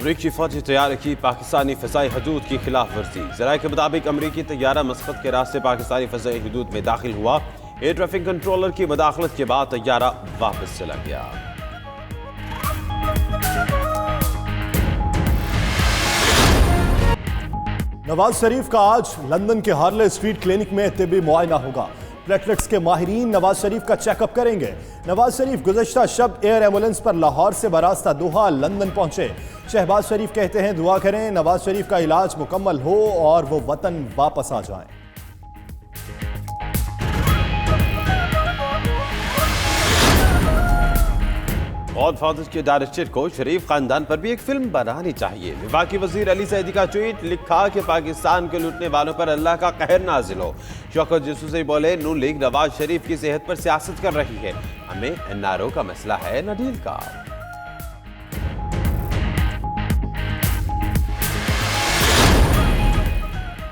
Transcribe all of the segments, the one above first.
امریکی فوجی طیارے کی پاکستانی فضائی حدود کی خلاف ورزی۔ ذرائع کے مطابق امریکی طیارہ مسقط کے راستے پاکستانی فضائی حدود میں داخل ہوا۔ ایئر ٹریفک کنٹرولر کی مداخلت کے بعد طیارہ واپس چلا گیا۔ نواز شریف کا آج لندن کے ہارلے اسٹریٹ کلینک میں طبی معائنہ ہوگا۔ پلیٹلیٹس کے ماہرین نواز شریف کا چیک اپ کریں گے۔ نواز شریف گزشتہ شب ایئر ایمبولنس پر لاہور سے براستہ دوحہ لندن پہنچے۔ شہباز شریف کہتے ہیں دعا کریں نواز شریف کا علاج مکمل ہو اور وہ وطن واپس آ جائیں۔ گاڈ فادر کے ڈائریکٹر کو شریف خاندان پر بھی ایک فلم بنانی چاہیے۔ وفاقی وزیر علی سعیدی کا ٹویٹ، لکھا کہ پاکستان کے لوٹنے والوں پر اللہ کا قہر نازل ہو۔ شوکت جسوسی بولے نون لیگ نواز شریف کی صحت پر سیاست کر رہی ہے، ہمیں این آر او کا مسئلہ ہے نہ ڈیل کا۔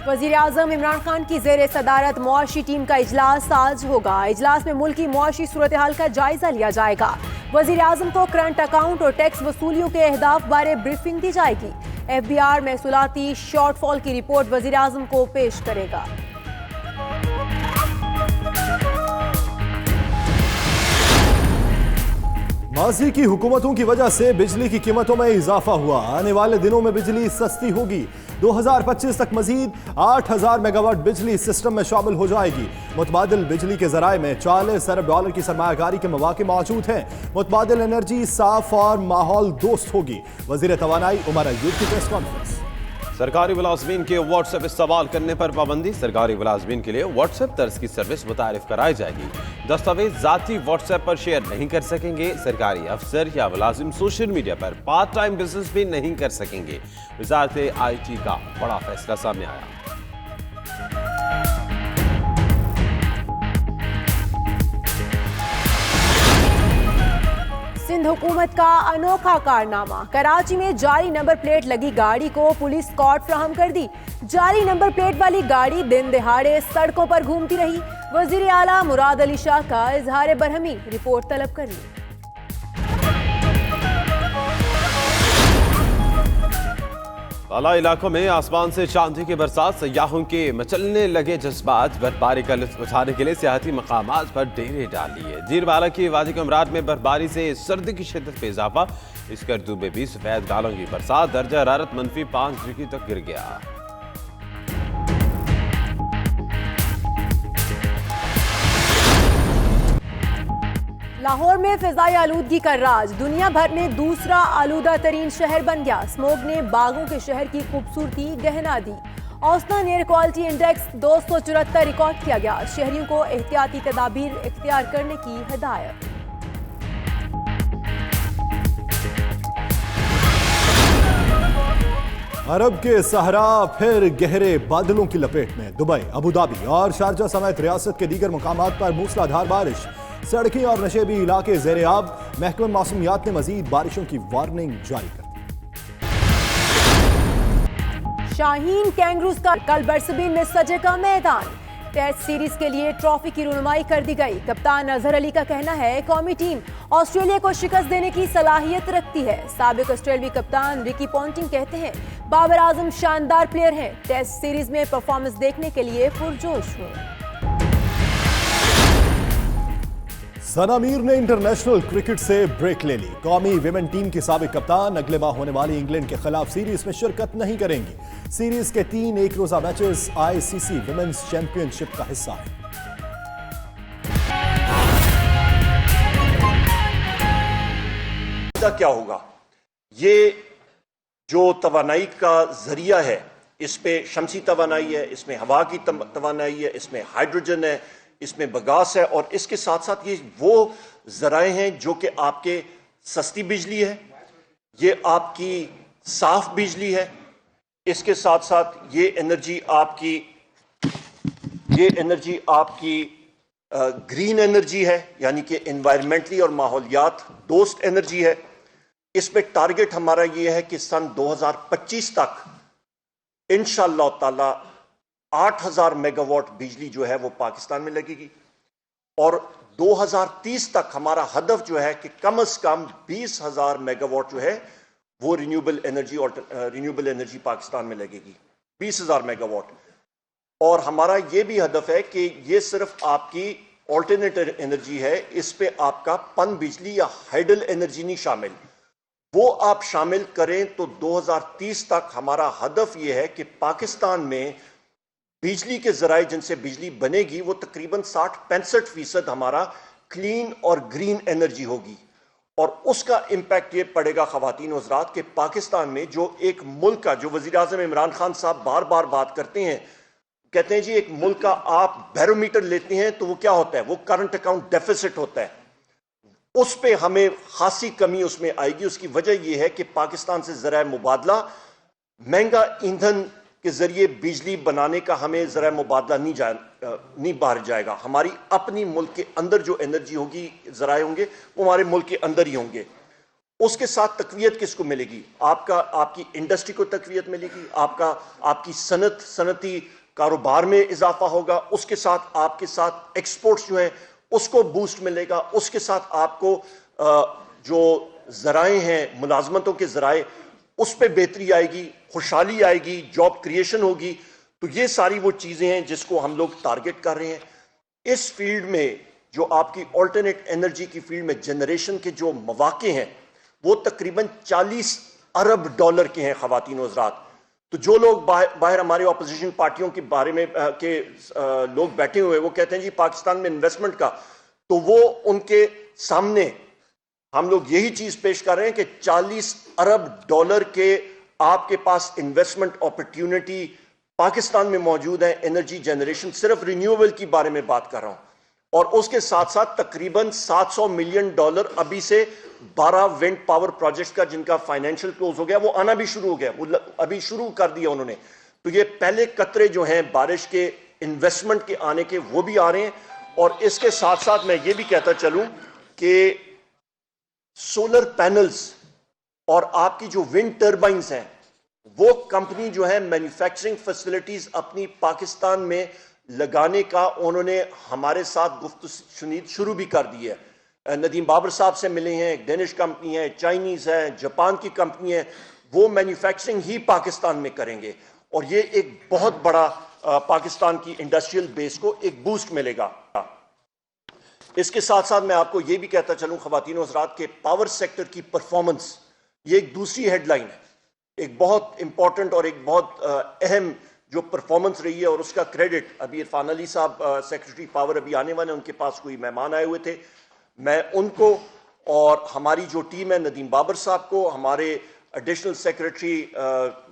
وزیر اعظم عمران خان کی زیر صدارت معاشی ٹیم کا اجلاس آج ہوگا۔ اجلاس میں ملک کی معاشی صورتحال کا جائزہ لیا جائے گا۔ وزیر اعظم کو کرنٹ اکاؤنٹ اور ٹیکس وصولیوں کے اہداف بارے بریفنگ دی جائے گی۔ ایف بی آر محصولاتی شارٹ فال کی رپورٹ وزیر اعظم کو پیش کرے گا۔ ماضی کی حکومتوں کی وجہ سے بجلی کی قیمتوں میں اضافہ ہوا۔ آنے والے دنوں میں بجلی سستی ہوگی۔ 2025 تک مزید 8000 میگا واٹ بجلی سسٹم میں شامل ہو جائے گی۔ متبادل بجلی کے ذرائع میں 40 ارب ڈالر کی سرمایہ کاری کے مواقع موجود ہیں۔ متبادل انرجی صاف اور ماحول دوست ہوگی۔ وزیر توانائی عمر ایوب کی پریس کانفرنس۔ سرکاری ملازمین کے واٹس ایپ استعمال کرنے پر پابندی۔ سرکاری ملازمین کے لیے واٹس ایپ طرز کی سروس متعارف کرائی جائے گی۔ دستاویز ذاتی واٹس ایپ پر شیئر نہیں کر سکیں گے۔ سرکاری افسر یا ملازم سوشل میڈیا پر پارٹ ٹائم بزنس بھی نہیں کر سکیں گے۔ وزارت آئی ٹی کا بڑا فیصلہ سامنے آیا۔ سندھ حکومت کا انوکھا کارنامہ، کراچی میں جعلی نمبر پلیٹ لگی گاڑی کو پولیس اسکارٹ فراہم کر دی۔ جعلی نمبر پلیٹ والی گاڑی دن دہاڑے سڑکوں پر گھومتی رہی۔ وزیر اعلیٰ مراد علی شاہ کا اظہار برہمی، رپورٹ طلب کر لی۔ بالا علاقوں میں آسمان سے چاندی کی برسات، سیاحوں کے مچلنے لگے جذبات۔ برفباری کا لطف اٹھانے کے لیے سیاحتی مقامات پر ڈیرے ڈال لیے۔ دیر بالا کی وادی کمرات میں برفباری سے سردی کی شدت میں اضافہ۔ اسکردو میں بھی سفید گالوں کی برسات، درجہ حرارت -5 ڈگری تک گر گیا۔ لاہور میں فضائی آلودگی کا راج، دنیا بھر میں دوسرا آلودہ ترین شہر بن گیا۔ اسموگ نے باغوں کے شہر کی خوبصورتی گہنا دی۔ اوسطن ایئر کوالٹی انڈیکس 274 ریکارڈ کیا گیا۔ شہریوں کو احتیاطی تدابیر اختیار کرنے کی ہدایت۔ عرب کے صحرا پھر گہرے بادلوں کی لپیٹ میں۔ دبئی، ابوظہبی اور شارجہ سمیت ریاست کے دیگر مقامات پر موسلادھار بارش۔ سڑکیں اور نشیبی علاقے زیر آب۔ محکمہ موسمیات نے مزید بارشوں کی وارننگ جاری کر دی۔ شاہین کینگروز کا کل برسبین میں سجے کا میدان۔ ٹیسٹ سیریز کے لیے ٹرافی کی رونمائی کر دی گئی۔ کپتان اظہر علی کا کہنا ہے قومی ٹیم آسٹریلیا کو شکست دینے کی صلاحیت رکھتی ہے۔ سابق آسٹریلوی کپتان رکی پونٹنگ کہتے ہیں بابر اعظم شاندار پلیئر ہیں، ٹیسٹ سیریز میں پرفارمنس دیکھنے کے لیے پرجوش ہوں۔ ثنا میر نے انٹرنیشنل کرکٹ سے بریک لے لی۔ قومی ویمن ٹیم کی سابق کپتان اگلے ماہ ہونے والی انگلینڈ کے خلاف سیریز میں شرکت نہیں کریں گی۔ سیریز کے 3 ایک روزہ میچز آئی سی سی ویمنز چیمپئن شپ کا حصہ ہیں۔ کیا ہوگا؟ یہ جو توانائی کا ذریعہ ہے، اس پہ شمسی توانائی ہے، اس میں ہوا کی توانائی ہے، اس میں ہائیڈروجن ہے، اس میں بگاس ہے، اور اس کے ساتھ ساتھ یہ وہ ذرائع ہیں جو کہ آپ کے سستی بجلی ہے، یہ آپ کی صاف بجلی ہے، اس کے ساتھ ساتھ یہ انرجی آپ کی گرین انرجی ہے، یعنی کہ انوائرمنٹلی اور ماحولیات دوست انرجی ہے۔ اس پہ ٹارگٹ ہمارا یہ ہے کہ سن 2025 تک انشاءاللہ تعالی 8000 میگا واٹ بجلی جو ہے وہ پاکستان میں لگے گی، اور 2030 تک ہمارا ہدف جو ہے کہ کم از کم 20000 میگا واٹ جو ہے وہ رینیوبل انرجی پاکستان میں لگے گی 20,000 میگا واٹ. اور ہمارا یہ بھی ہدف ہے کہ یہ صرف آپ کی آلٹرنیٹو انرجی ہے, اس پہ آپ کا پن بجلی یا ہائیڈل انرجی نہیں شامل. وہ آپ شامل کریں تو 2030 تک ہمارا ہدف یہ ہے کہ پاکستان میں بجلی کے ذرائع جن سے بجلی بنے گی وہ تقریباً 60-65% ہمارا کلین اور گرین انرجی ہوگی. اور اس کا امپیکٹ یہ پڑے گا خواتین و حضرات کہ پاکستان میں جو ایک ملک کا, جو وزیر اعظم عمران خان صاحب بار بار بات کرتے ہیں, کہتے ہیں جی ایک ملک کا آپ بیرومیٹر لیتے ہیں تو وہ کیا ہوتا ہے, وہ کرنٹ اکاؤنٹ ڈیفیسٹ ہوتا ہے. اس پہ ہمیں خاصی کمی اس میں آئے گی. اس کی وجہ یہ ہے کہ پاکستان سے ذرائع مبادلہ, مہنگا ایندھن کے ذریعے بجلی بنانے کا ہمیں ذرائع مبادلہ نہیں باہر جائے گا. ہماری اپنی ملک کے اندر جو انرجی ہوگی, ذرائع ہوں گے, وہ ہمارے ملک کے اندر ہی ہوں گے. اس کے ساتھ تقویت کس کو ملے گی؟ آپ کی انڈسٹری کو تقویت ملے گی, آپ کی صنعتی کاروبار میں اضافہ ہوگا. اس کے ساتھ آپ کے ساتھ ایکسپورٹس جو ہیں اس کو بوسٹ ملے گا. اس کے ساتھ آپ کو جو ذرائع ہیں, ملازمتوں کے ذرائع, اس پہ بہتری آئے گی, خوشحالی آئے گی, جاب کریشن ہوگی. تو یہ ساری وہ چیزیں ہیں جس کو ہم لوگ ٹارگٹ کر رہے ہیں. اس فیلڈ میں جو آپ کی آلٹرنیٹ انرجی کی فیلڈ میں جنریشن کے جو مواقع ہیں وہ تقریباً $40 ارب کے ہیں خواتین و حضرات. تو جو لوگ باہر ہمارے اپوزیشن پارٹیوں کے بارے میں کہ لوگ بیٹھے ہوئے وہ کہتے ہیں جی پاکستان میں انویسٹمنٹ کا, تو وہ ان کے سامنے ہم لوگ یہی چیز پیش کر رہے ہیں کہ $40 ارب کے آپ کے پاس انویسٹمنٹ اپرچونٹی پاکستان میں موجود ہے. انرجی جنریشن صرف رینیوبل کی بارے میں بات کر رہا ہوں. اور اس کے ساتھ ساتھ تقریباً $700 ملین ابھی سے 12 ونڈ پاور پروجیکٹس کا جن کا فائنینشیل کلوز ہو گیا, وہ آنا بھی شروع ہو گیا, وہ ابھی شروع کر دیا انہوں نے. تو یہ پہلے قطرے جو ہیں بارش کے انویسٹمنٹ کے آنے کے وہ بھی آ رہے ہیں. اور اس کے ساتھ ساتھ میں یہ بھی کہتا چلوں کہ سولر پینلز اور آپ کی جو ونڈ ٹربائنز ہیں وہ کمپنی جو ہے مینوفیکچرنگ فیسلٹیز اپنی پاکستان میں لگانے کا انہوں نے ہمارے ساتھ گفت شنید شروع بھی کر دی ہے. ندیم بابر صاحب سے ملے ہیں, ایک ڈینش کمپنی ہے, چائنیز ہے, جاپان کی کمپنی ہے, وہ مینوفیکچرنگ ہی پاکستان میں کریں گے. اور یہ ایک بہت بڑا پاکستان کی انڈسٹریل بیس کو ایک بوسٹ ملے گا. اس کے ساتھ ساتھ میں آپ کو یہ بھی کہتا چلوں خواتین و حضرات کے پاور سیکٹر کی پرفارمنس یہ ایک دوسری ہیڈ لائن ہے, ایک بہت امپورٹنٹ اور ایک بہت اہم جو پرفارمنس رہی ہے. اور اس کا کریڈٹ ابھی عرفان علی صاحب سیکرٹری پاور ابھی آنے والے ہیں, ان کے پاس کوئی مہمان آئے ہوئے تھے, میں ان کو اور ہماری جو ٹیم ہے ندیم بابر صاحب کو, ہمارے ایڈیشنل سیکرٹری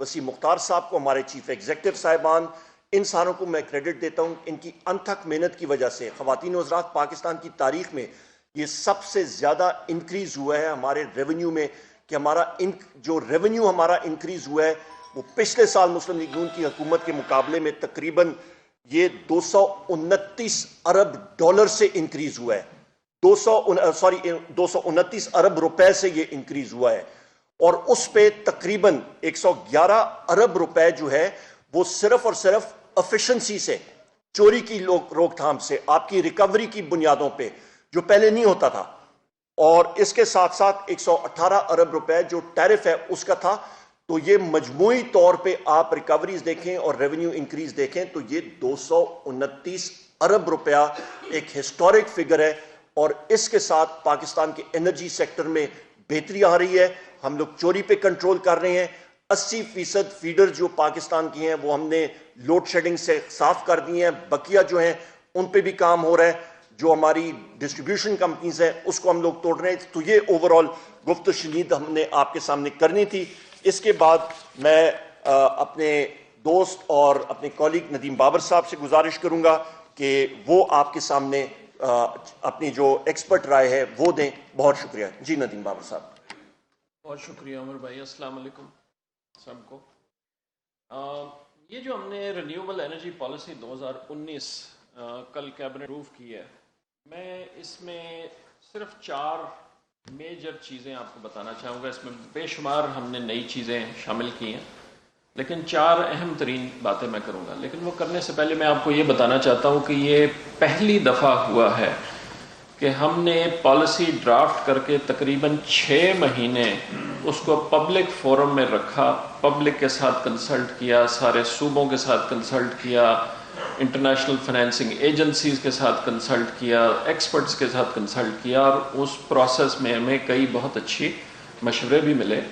وسیم مختار صاحب کو, ہمارے چیف ایگزیکٹو صاحبان, ان ساروں کو میں کریڈٹ دیتا ہوں. ان کی انتھک محنت کی وجہ سے خواتین و حضرات پاکستان کی تاریخ میں یہ سب سے زیادہ انکریز ہوا ہے ہمارے ریونیو میں, کہ ہمارا جو ریونیو ہمارا انکریز ہوا ہے وہ پچھلے سال مسلم لیگ نون کی حکومت کے مقابلے میں تقریباً یہ $229 ارب سے انکریز ہوا ہے. 229 ارب روپے سے یہ انکریز ہوا ہے. اور اس پہ تقریباً 111 ارب روپے جو ہے وہ صرف اور صرف ایفیشنسی سے, چوری کی روک تھام سے, آپ کی ریکوری کی بنیادوں پہ, جو پہلے نہیں ہوتا تھا. اور اس کے ساتھ ساتھ 118 ارب روپے جو ٹیرف ہے اس کا تھا. تو یہ مجموعی طور پہ آپ ریکوریز دیکھیں اور ریونیو انکریز دیکھیں تو یہ 229 ارب روپیہ ایک ہسٹورک فگر ہے. اور اس کے ساتھ پاکستان کے انرجی سیکٹر میں بہتری آ رہی ہے. ہم لوگ چوری پہ کنٹرول کر رہے ہیں. 80% فیڈر جو پاکستان کی ہیں وہ ہم نے لوڈ شیڈنگ سے صاف کر دی ہیں. بقیہ جو ہیں ان پہ بھی کام ہو رہا ہے. جو ہماری ڈسٹریبیوشن کمپنیز ہیں اس کو ہم لوگ توڑ رہے ہیں. تو یہ اوورال گفت شنید ہم نے آپ کے سامنے کرنی تھی. اس کے بعد میں اپنے دوست اور اپنے کولیگ ندیم بابر صاحب سے گزارش کروں گا کہ وہ آپ کے سامنے اپنی جو ایکسپرٹ رائے ہے وہ دیں. بہت شکریہ. جی ندیم بابر صاحب. بہت شکریہ عمر بھائی. السلام علیکم سب کو. یہ جو ہم نے رینیوبل انرجی پالیسی 2019 کل کیبنٹ اپروو کی ہے, میں اس میں صرف 4 میجر چیزیں آپ کو بتانا چاہوں گا. اس میں بے شمار ہم نے نئی چیزیں شامل کی ہیں, لیکن 4 اہم ترین باتیں میں کروں گا. لیکن وہ کرنے سے پہلے میں آپ کو یہ بتانا چاہتا ہوں کہ یہ پہلی دفعہ ہوا ہے کہ ہم نے پالیسی ڈرافٹ کر کے تقریباً 6 مہینے اس کو پبلک فورم میں رکھا، پبلک کے ساتھ کنسلٹ کیا، سارے صوبوں کے ساتھ کنسلٹ کیا، انٹرنیشنل فائنینسنگ ایجنسیز کے ساتھ کنسلٹ کیا، ایکسپرٹس کے ساتھ کنسلٹ کیا، اور اس پروسیس میں ہمیں کئی بہت اچھی مشورے بھی ملے.